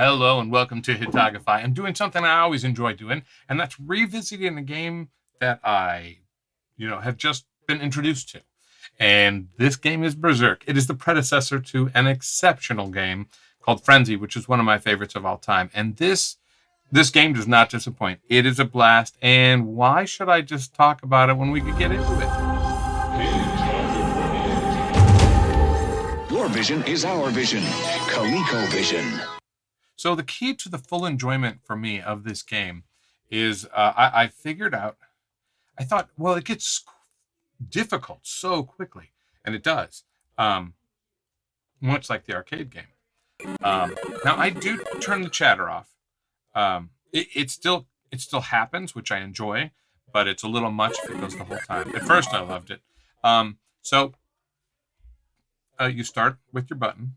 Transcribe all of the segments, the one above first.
Hello and welcome to Hitogify. I'm doing something I always enjoy doing, and that's revisiting a game that I, have just been introduced to. And this game is Berzerk. It is the predecessor to an exceptional game called Frenzy, which is one of my favorites of all time. And this game does not disappoint. It is a blast. And why should I just talk about it when we could get into it? Your vision is our vision. Colecovision. So the key to the full enjoyment for me of this game is I figured out, I thought, well, it gets difficult so quickly. And it does. Much like the arcade game. Now, I do turn the chatter off. It still happens, which I enjoy, but it's a little much if it goes the whole time. At first, I loved it. So you start with your button.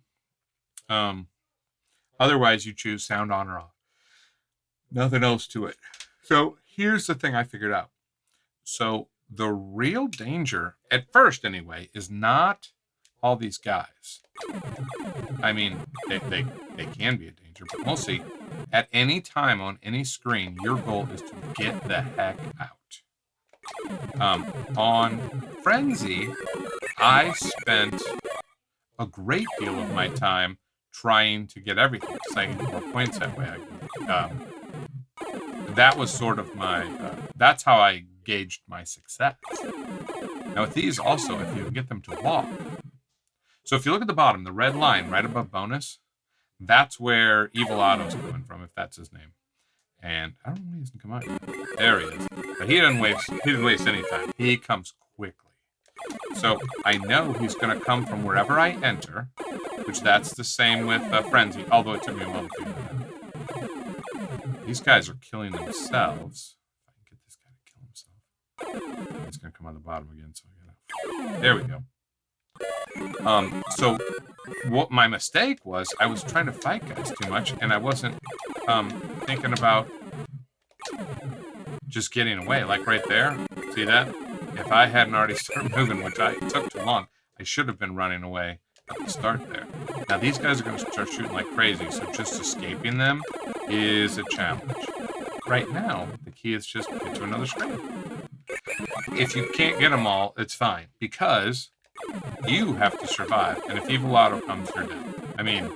Otherwise, you choose sound on or off. Nothing else to it. So here's the thing I figured out. So the real danger, at first anyway, is not all these guys. I mean, they can be a danger, but mostly at any time on any screen, your goal is to get the heck out. On Frenzy, I spent a great deal of my time trying to get everything, because I can get more points that way. That was sort of my, that's how I gauged my success. Now with these also, if you get them to walk. So if you look at the bottom, the red line right above bonus, that's where Evil Otto's coming from, if that's his name. And I don't know why he doesn't come out yet. There he is. But he didn't waste any time. He comes quickly. So I know he's going to come from wherever I enter, which that's the same with Frenzy, although it took me a while to figure that out. These guys are killing themselves. If I can get this guy to kill himself. He's going to come on the bottom again, so I gotta... There we go. So what my mistake was, I was trying to fight guys too much, and I wasn't thinking about just getting away. Like right there, see that? If I hadn't already started moving, which it took too long, I should have been running away at the start there. Now these guys are going to start shooting like crazy, so just escaping them is a challenge. Right now, the key is just get to another screen. If you can't get them all, it's fine, because you have to survive, and if Evil Otto comes, you're dead. I mean,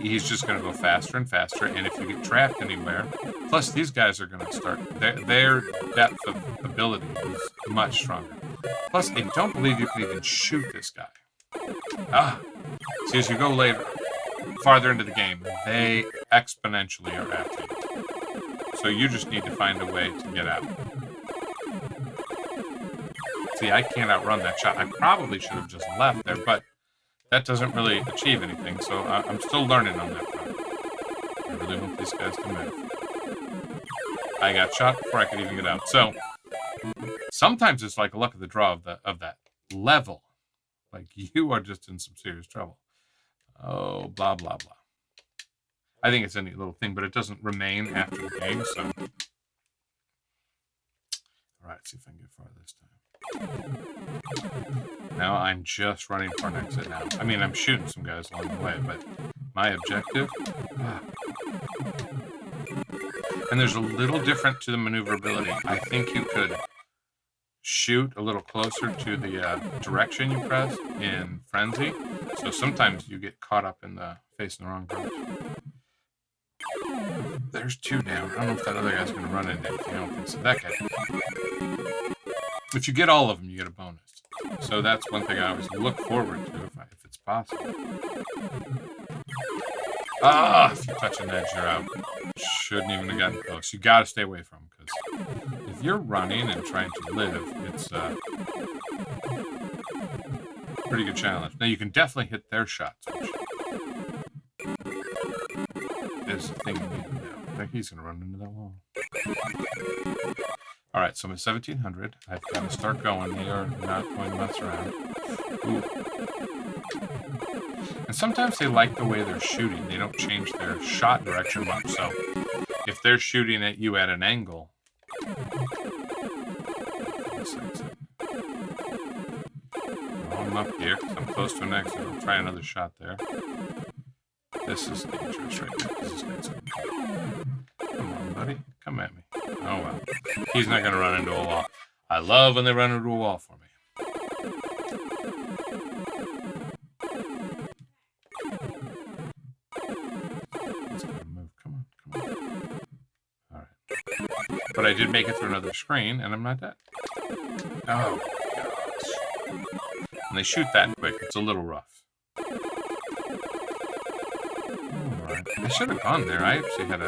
he's just going to go faster and faster, and if you get trapped anywhere, plus these guys are going to start, their depth of ability is much stronger. Plus, I don't believe you can even shoot this guy. See, as you go later, farther into the game, they exponentially are after you. So you just need to find a way to get out. See, I can't outrun that shot. I probably should have just left there, but that doesn't really achieve anything, so I'm still learning on that front. I really want these guys to move. I got shot before I could even get out. So sometimes it's like a luck of the draw of that level. Like, you are just in some serious trouble. Oh, blah, blah, blah. I think it's a neat little thing, but it doesn't remain after the game, so... Alright, let's see if I can get far this time. Now I'm just running for an exit now. I mean, I'm shooting some guys along the way, but my objective... And there's a little different to the maneuverability. I think you could shoot a little closer to the direction you press in Frenzy. So sometimes you get caught up in the facing the wrong direction. There's two down. I don't know if that other guy's going to run into anything. I don't think so. That guy. If you get all of them, you get a bonus. So that's one thing I always look forward to if it's possible. If you touch an edge, you're out. Shouldn't even have gotten close. You got to stay away from them, because if you're running and trying to live, it's a pretty good challenge. Now, you can definitely hit their shots, which is the thing you need to know. I think he's going to run into that wall. All right, so I'm at 1700. I've got to start going. They are not going to mess around. Ooh. And sometimes they like the way they're shooting. They don't change their shot direction much. So if they're shooting at you at an angle... I'm up here because I'm close to an exit. I'll try another shot there. This is dangerous right now. because this guy's going to come on, buddy. Come at me. Oh, well. He's not going to run into a wall. I love when they run into a wall for me. It's going to move. Come on. Come on. All right. But I did make it through another screen, and I'm not dead. Oh, gosh. And they shoot that quick. It's a little rough. Alright. I should have gone there. I actually had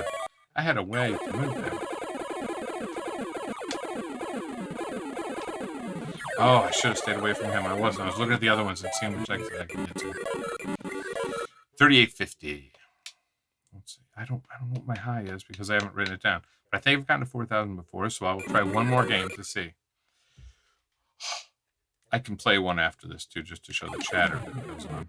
a way to move there. Oh, I should have stayed away from him. I wasn't. I was looking at the other ones and seeing which exit I could get to. 3850. Let's see. I don't know what my high is because I haven't written it down. But I think I've gotten to 4,000 before, so I will try one more game to see. I can play one after this too, just to show the chatter that goes on.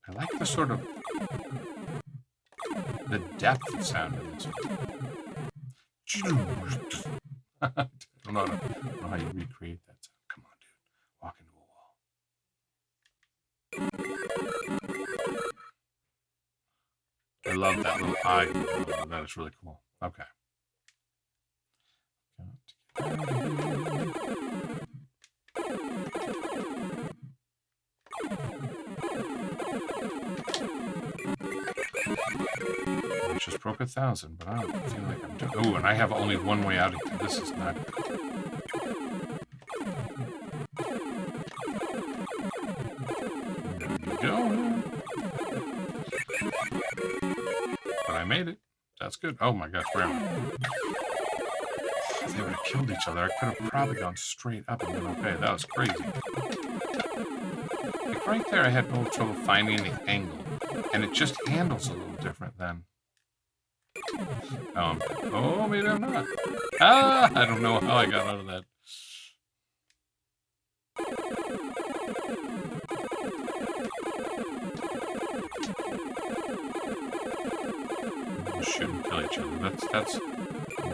I like the sort of the depth of sound in this one. I don't know how you recreate that sound. Come on, dude. Walk into a wall. I love that little eye. That is really cool. Okay. I just broke 1,000, but I don't feel like I'm doing. Oh, and I have only one way out of here. This is not good. There you go. But I made it. That's good. Oh my gosh, where am I? If they would have killed each other, I could have probably gone straight up and been okay. That was crazy. Like right there, I had no trouble finding the angle. And it just handles a little different then. Oh, maybe I'm not. Ah, I don't know how I got out of that. You shouldn't kill each other. That's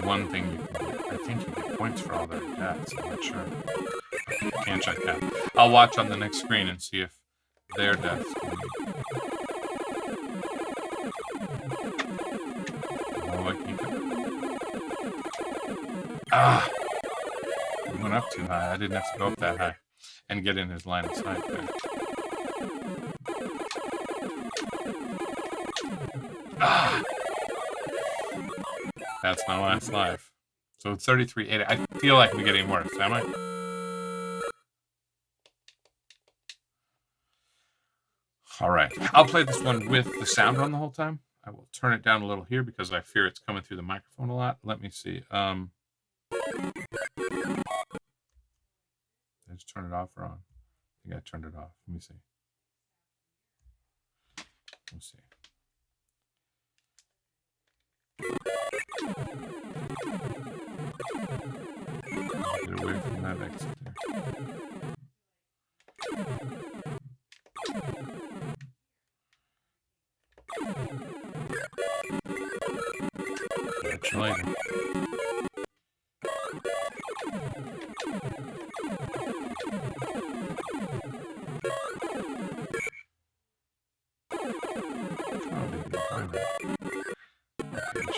one thing you can do. I think you get points for all their deaths. I'm not sure. I can't check that. I'll watch on the next screen and see if their deaths can be. Oh, I can't get it. Ah! It went up too high. I didn't have to go up that high and get in his line of sight there. Ah! That's my last life. So 3380. I feel like I'm getting worse, am I? All right. I'll play this one with the sound on the whole time. I will turn it down a little here because I fear it's coming through the microphone a lot. Let me see. Did I just turn it off or on? I think I turned it off. Let me see. Let's see. Get away from that exit there. Catch you later.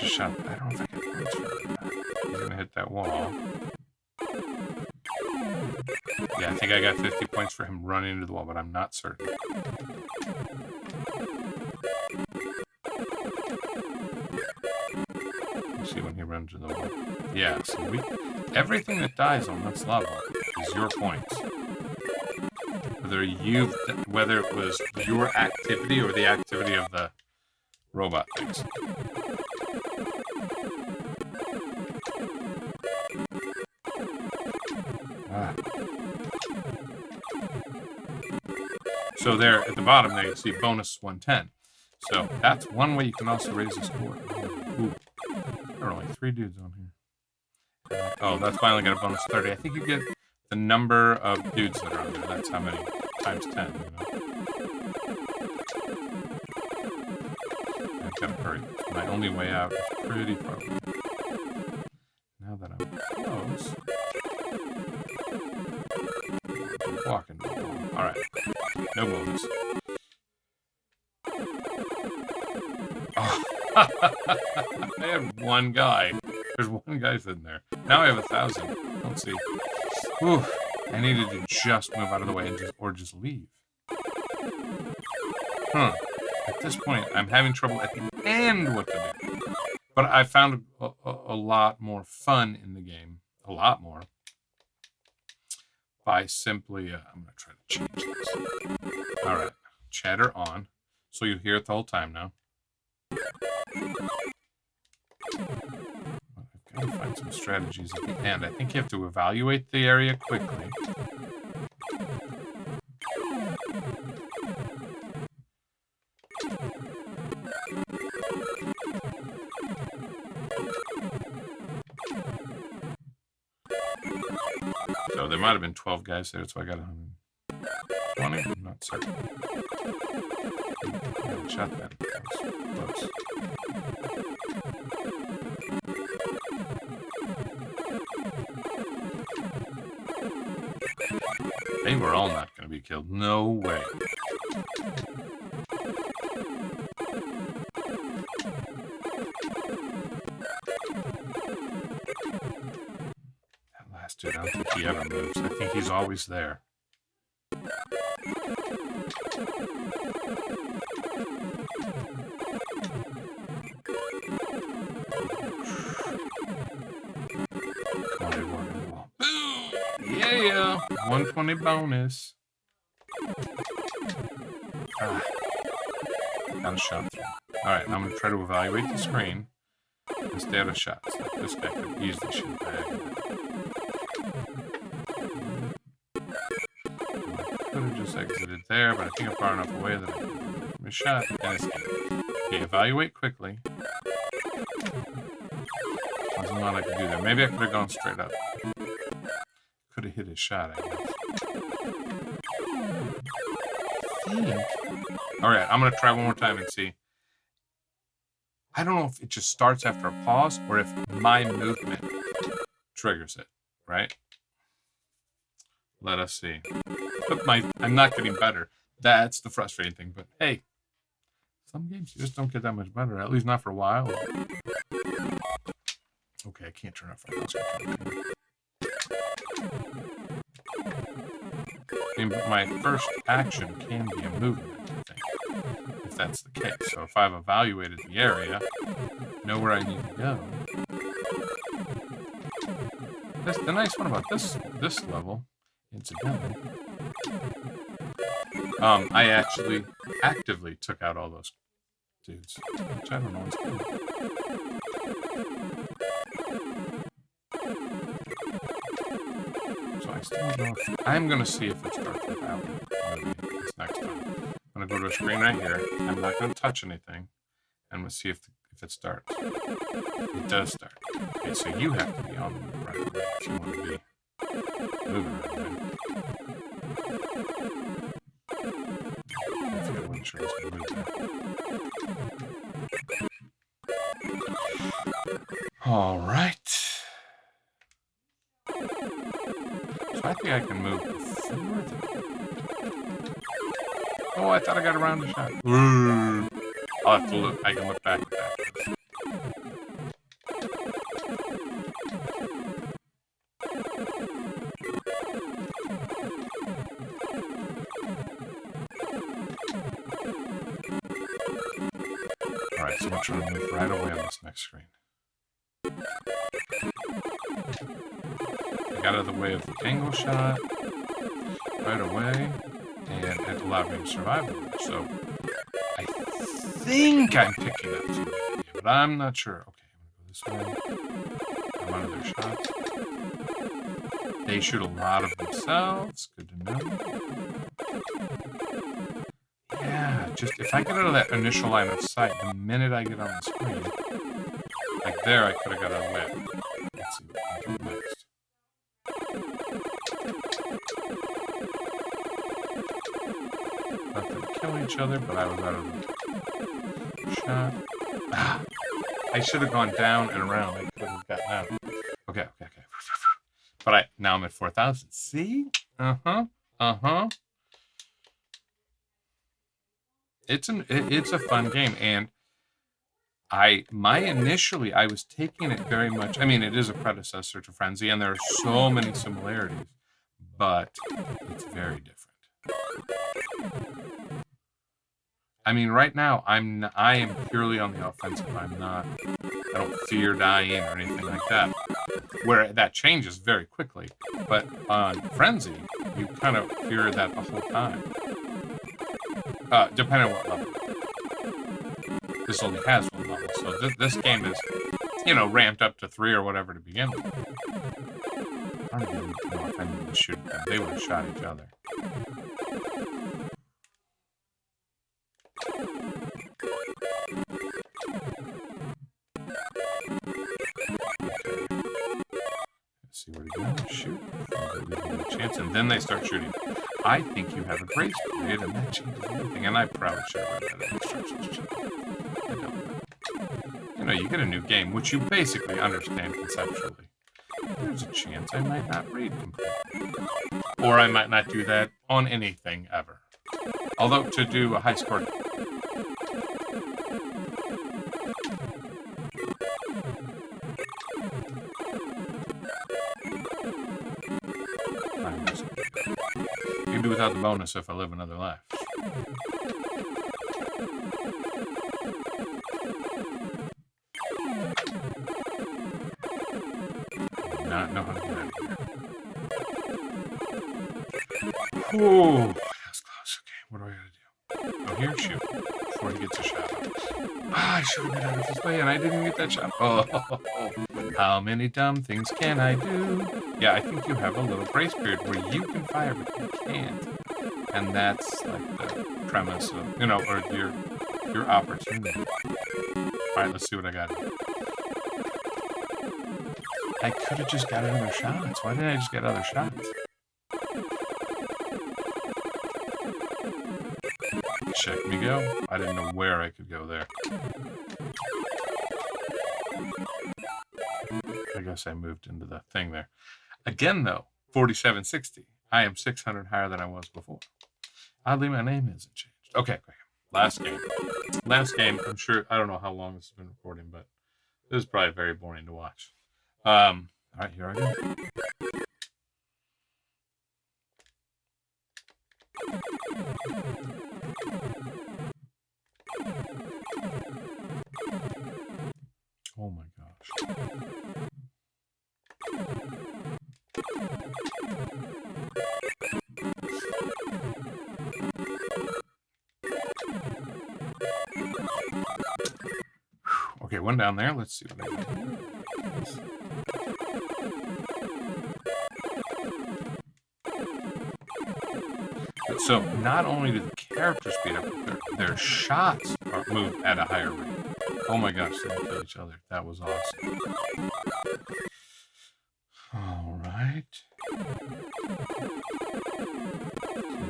Shot. I don't know if I get points for that. He's gonna hit that wall. Yeah, I think I got 50 points for him running into the wall, but I'm not certain. Let's see when he runs into the wall. Yeah, so everything that dies on this level is your points. Whether it was your activity or the activity of the robot things. So there at the bottom there you see bonus 110. So that's one way you can also raise the score. Ooh. There are only 3 dudes on here. Oh, that's finally got a bonus 30. I think you get the number of dudes that are on there. That's how many times 10, you know. I've got to hurry. My only way out is pretty far away. Now that I'm close. Walking. Alright. No bonus. Oh. I had one guy. There's one guy sitting there. Now I have 1,000. Let's see. Whew. I needed to just move out of the way and just leave. Huh. At this point, I'm having trouble at the end what to do. But I found a lot more fun in the game. A lot more. By simply, I'm going to try to change this. All right. Chatter on. So you hear it the whole time now. I've got to find some strategies at the end. I think you have to evaluate the area quickly. So there might have been 12 guys there, so I got 120. I'm not certain. I shot that. Close. They were all not going to be killed. No way. That last dude, I don't think he ever moves. I think he's always there. Yeah, 120 bonus. Got a shot through. Alright, I'm going to try to evaluate the screen and stay out of shots. This guy could easily shoot back. I could have just exited there, but I think I'm far enough away that I can get from a shot and escape. Okay, evaluate quickly. There's a lot I could do there. Maybe I could have gone straight up. Could have hit his shot, I guess. Alright, I'm going to try one more time and see. I don't know if it just starts after a pause or if my movement triggers it, right? Let us see. But I'm not getting better. That's the frustrating thing. But hey, some games you just don't get that much better, at least not for a while. Okay, I can't turn off my first action can be a movement, I think, if that's the case. So if I've evaluated the area, know where I need to go. That's the nice one about this level, incidentally. I actually actively took out all those dudes, which I don't know what's good. So I still don't know if I'm going to see if it starts without moving this next time. I'm going to go to a screen right here. I'm not going to touch anything. And we'll see if it starts. It does start. Okay, so you have to be on the right away if you want to be moving right away. I wasn't sure I was going to move that. All right. So I think I can move further. Oh, I thought I got around the shot. I'll have to look. I can look back at that. Alright, so I'm trying to move right away on this next screen. I got out of the way of the angle shot right away, and it allowed me to survive it. So I think I'm picking up too many, but I'm not sure. Okay, I'm going to go this way. I'm out of their shots. They shoot a lot of themselves. Good to know. Yeah, just if I get out of that initial line of sight, the minute I get on the screen, like there, I could have got out of the way. Let's see what I can do next. Let them kill each other, but I was out of the shot. I should have gone down and around. I could have gotten out. Okay. But now I'm at 4,000. See? Uh-huh. It's a fun game, and initially I was taking it very much. I mean, it is a predecessor to Frenzy, and there are so many similarities, but it's very different. I mean, right now I am purely on the offensive. I don't fear dying or anything like that. Where that changes very quickly, but on Frenzy, you kind of fear that the whole time. Depending on what level. This only has one level, so this game is, ramped up to 3 or whatever to begin with. I don't even know if I needed to shoot them. They would have shot each other. See where to go. Shoot. A chance, and then they start shooting. I think you have a grace period, and that changes everything. And I probably should have read that instructions. I don't know. You get a new game, which you basically understand conceptually. There's a chance I might not read completely, or I might not do that on anything ever. Although to do a high score. You can do without the bonus if I live another life. Do not know how to get out of here. Oh, that's close. Okay, what do I gotta do? Go here, shoot. Before he gets a shot. I should have been out of his way, and I didn't get that shot. Oh, how many dumb things can I do? Yeah, I think you have a little grace period where you can fire, but you can't. And that's like the premise of, or your opportunity. All right, let's see what I got. I could have just got other shots. Why didn't I just get other shots? Check me go. I didn't know where I could go there. I guess I moved into the thing there. Again, though, 4760. I am 600 higher than I was before. Oddly, my name hasn't changed. Okay. Last game. I'm sure, I don't know how long this has been recording, but this is probably very boring to watch. All right, here I go. Oh my gosh. Okay, one down there. Let's see what I got. So not only do the characters speed up, but their shots move at a higher rate. Oh my gosh, they kill each other. That was awesome. All right. So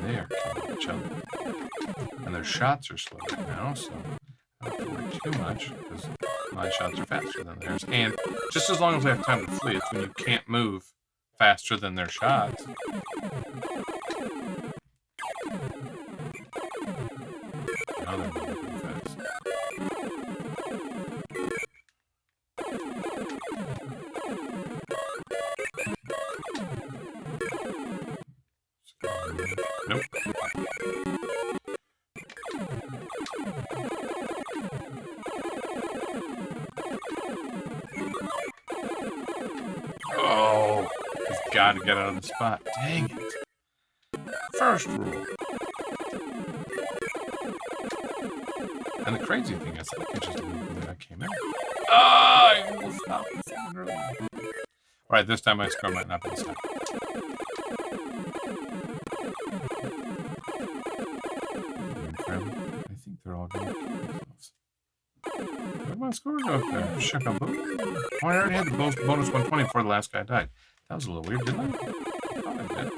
they are killing each other. And their shots are slow right now, so I don't have to worry too much because my shots are faster than theirs. And just as long as they have time to flee, it's when you can't move faster than their shots. Now they're moving fast. Nope. Oh, you've got to get out of the spot. Dang it. First rule. And the crazy thing is, I can just leave the way I came in. I almost stopped the second early. Alright, this time my score might not be the same. I think they're all going to kill themselves. Where'd my score go up there? Shut up. Oh, I already had the bonus 120 before the last guy died. That was a little weird, didn't I? I thought I did.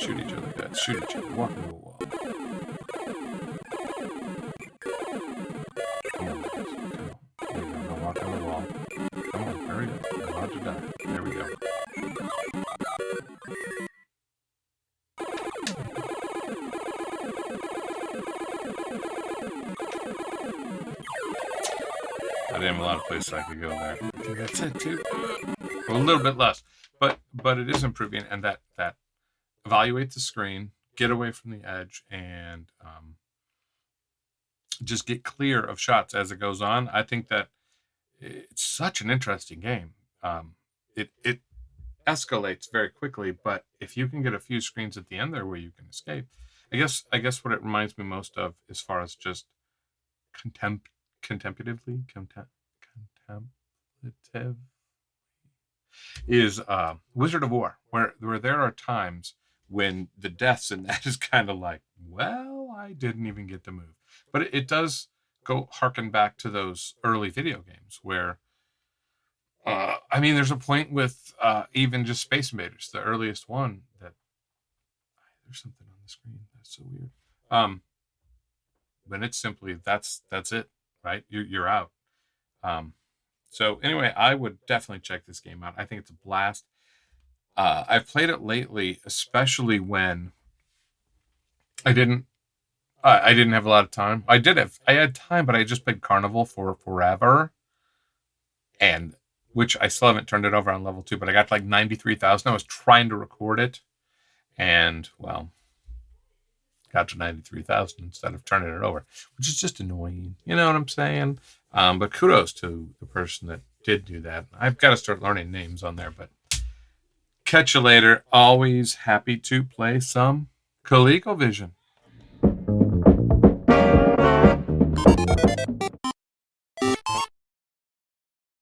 Shoot each other, guys. Shoot each other. Walk into a wall. Come on, guys. There we go. Now walk into the wall. Come on, hurry up. I'm about to die. There we go. didn't have a lot of places I could go there. I think that's it too. Or a little bit less, but it is improving, and that evaluate the screen, get away from the edge, and just get clear of shots as it goes on. I think that it's such an interesting game. It escalates very quickly, but if you can get a few screens at the end there where you can escape, I guess what it reminds me most of, as far as just contemplative, is Wizard of War, where there are times when the deaths in that is kind of like, well, I didn't even get to move. But it does go harken back to those early video games where, I mean, there's a point with even just Space Invaders, the earliest one, that there's something on the screen that's so weird. When it's simply that's it, right? You're out. So anyway, I would definitely check this game out. I think it's a blast. I've played it lately, especially when I didn't have a lot of time. I had time, but I just played Carnival for forever, and which I still haven't turned it over on level 2, but I got like 93,000. I was trying to record it, and well, got to 93,000 instead of turning it over, which is just annoying. You know what I'm saying? But kudos to the person that did do that. I've got to start learning names on there, but catch you later. Always happy to play some ColecoVision.